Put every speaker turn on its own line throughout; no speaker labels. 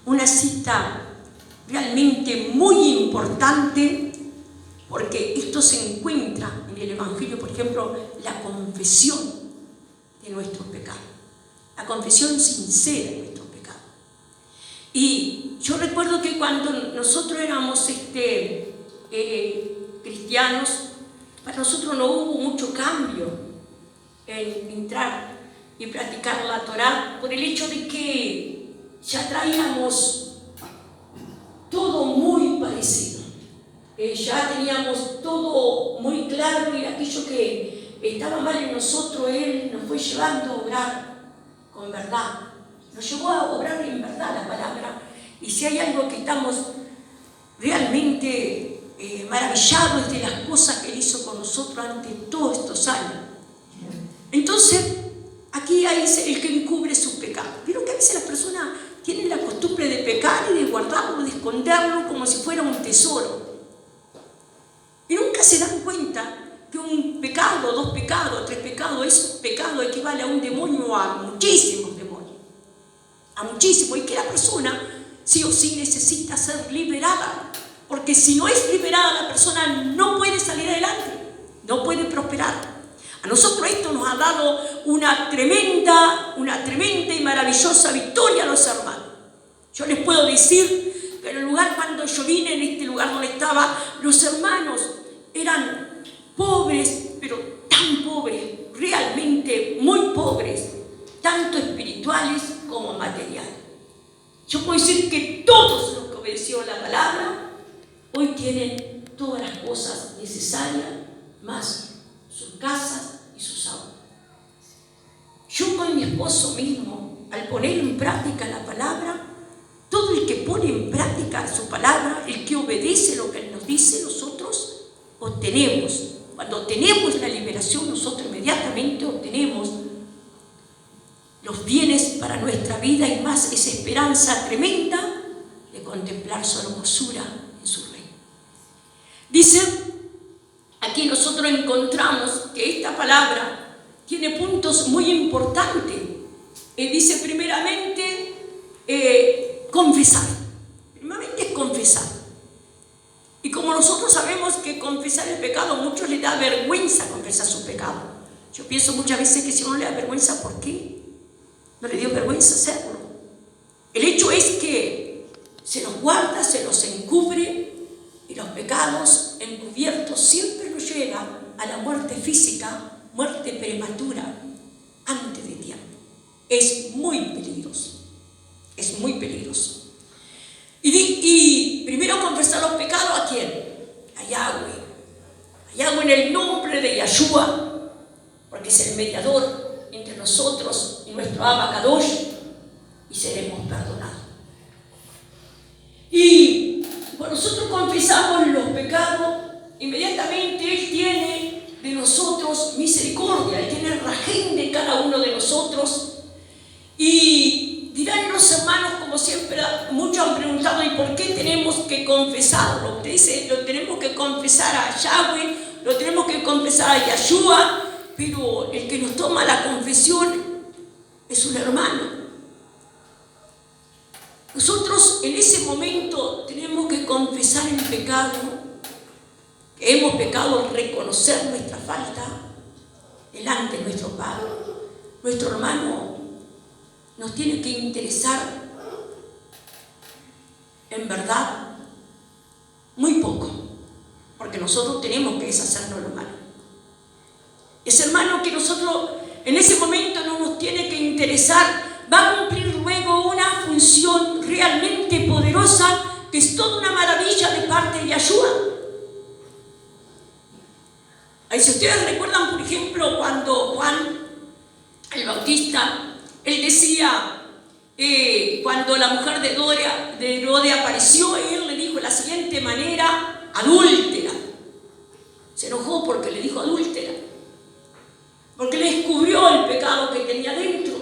una cita realmente muy importante, porque esto se encuentra en el Evangelio, por ejemplo, la confesión de nuestros pecados, la confesión sincera de nuestros pecados. Y yo recuerdo que cuando nosotros éramos cristianos, para nosotros no hubo mucho cambio en entrar y practicar la Torá, por el hecho de que ya traíamos todo muy parecido. Ya teníamos todo muy claro, y aquello que estaba mal en nosotros, Él nos fue llevando a obrar con verdad. Nos llevó a obrar en verdad la palabra. Y si hay algo que estamos realmente maravillados de las cosas que Él hizo con nosotros durante todos estos años. Entonces, aquí hay el que encubre sus pecados. Vieron que a veces las personas tienen la costumbre de pecar y de guardarlo, de esconderlo como si fuera un tesoro. Y nunca se dan cuenta que un pecado, 2 pecados, 3 pecados, ese pecado equivale a un demonio o a muchísimos demonios. A muchísimos. Y que la persona sí o sí necesita ser liberada. Porque si no es liberada, la persona no puede salir adelante, no puede prosperar. A nosotros esto nos ha dado una tremenda y maravillosa victoria a los hermanos. Yo les puedo decir que en el lugar, cuando yo vine, en este lugar donde estaba, los hermanos eran pobres, pero tan pobres, realmente muy pobres, tanto espirituales como materiales. Yo puedo decir que todos los que obedecieron la palabra hoy tienen todas las cosas necesarias, más sus casas y sus autos. Yo con mi esposo mismo, al poner en práctica la palabra, todo el que pone en práctica su palabra, el que obedece lo que Él nos dice, nosotros obtenemos. Cuando obtenemos la liberación, nosotros inmediatamente obtenemos los bienes para nuestra vida, y más esa esperanza tremenda de contemplar su hermosura en su reino. Dice, aquí nosotros encontramos que esta palabra tiene puntos muy importantes. Dice primeramente, confesar. Primeramente es confesar. Y como nosotros sabemos que confesar el pecado, a muchos les da vergüenza confesar su pecado. Yo pienso muchas veces que si uno le da vergüenza, ¿por qué? No le dio vergüenza hacerlo. El hecho es que se los guarda, se los encubre, y los pecados encubiertos siempre nos llevan a la muerte física, muerte prematura, antes de tiempo. Es muy peligroso. Es muy peligroso. Y primero confesar los pecados, ¿a quién? A Yahweh. A Yahweh en el nombre de Yahshua, porque es el mediador entre nosotros y nuestro Abba Kadosh, y seremos perdonados. Y cuando nosotros confesamos los pecados, inmediatamente Él tiene de nosotros misericordia, Él tiene el rajén de cada uno de nosotros. Y dirán los hermanos, como siempre, muchos han preguntado, ¿y por qué tenemos que confesarlo? Usted dice, lo tenemos que confesar a Yahweh, lo tenemos que confesar a Yahshua, pero el que nos toma la confesión es un hermano. Nosotros en ese momento tenemos que confesar el pecado, que hemos pecado, reconocer nuestra falta delante de nuestro Padre. Nuestro hermano nos tiene que interesar, en verdad, muy poco, porque nosotros tenemos que deshacernos de lo malo. Ese hermano que nosotros en ese momento no nos tiene que interesar, va a cumplir luego una función realmente poderosa, que es toda una maravilla de parte de Yahshua. Si ustedes recuerdan, por ejemplo, cuando Juan el Bautista, él decía, cuando la mujer de Herodes apareció, él le dijo de la siguiente manera, adúltera. Se enojó porque le dijo adúltera, porque le descubrió el pecado que tenía dentro.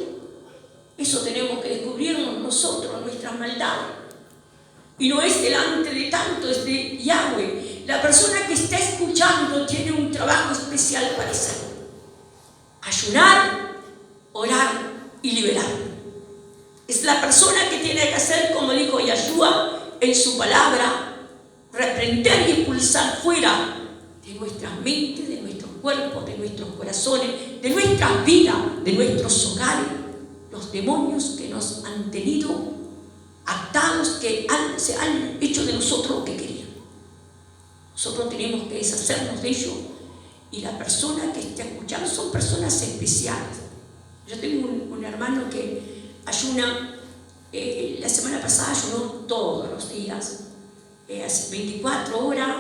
Eso tenemos que descubrirnos nosotros, nuestras maldades. Y no es delante de tanto, es de Yahweh. La persona que está escuchando tiene un trabajo especial para hacer: ayunar, orar y liberar. Es la persona que tiene que hacer, como dijo en su palabra, reprender y expulsar fuera de nuestras mentes, de nuestros cuerpos, de nuestros corazones, de nuestras vidas, de nuestros hogares, los demonios que nos han tenido atados, que se han hecho de nosotros lo que querían. Nosotros tenemos que deshacernos de ellos, y la persona que está escuchando son personas especiales. Yo tengo un hermano que ayuna, la semana pasada ayunó todos los días, hace 24 horas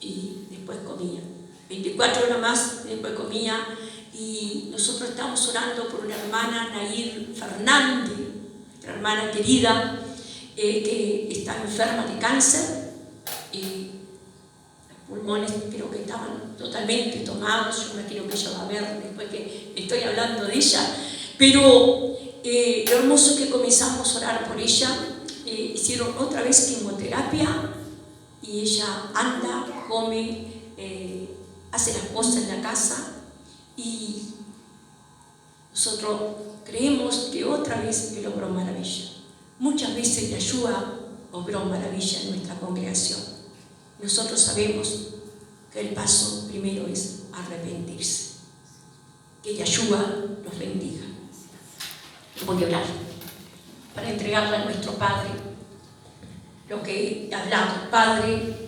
y después comía. 24 horas más y después comía. Y nosotros estamos orando por una hermana, Nair Fernández, nuestra hermana querida, que está enferma de cáncer, y los pulmones creo que estaban totalmente tomados. Yo imagino que ella va a ver después que estoy hablando de ella, pero lo hermoso es que comenzamos a orar por ella. Hicieron otra vez quimioterapia y ella anda, come, hace las cosas en la casa, y nosotros creemos que otra vez Él obró maravilla. Muchas veces Yahshua obró maravilla en nuestra congregación. Nosotros sabemos que el paso primero es arrepentirse. Que Yahshua nos bendiga. Voy a orar para entregarle a nuestro Padre lo que he hablado. Padre,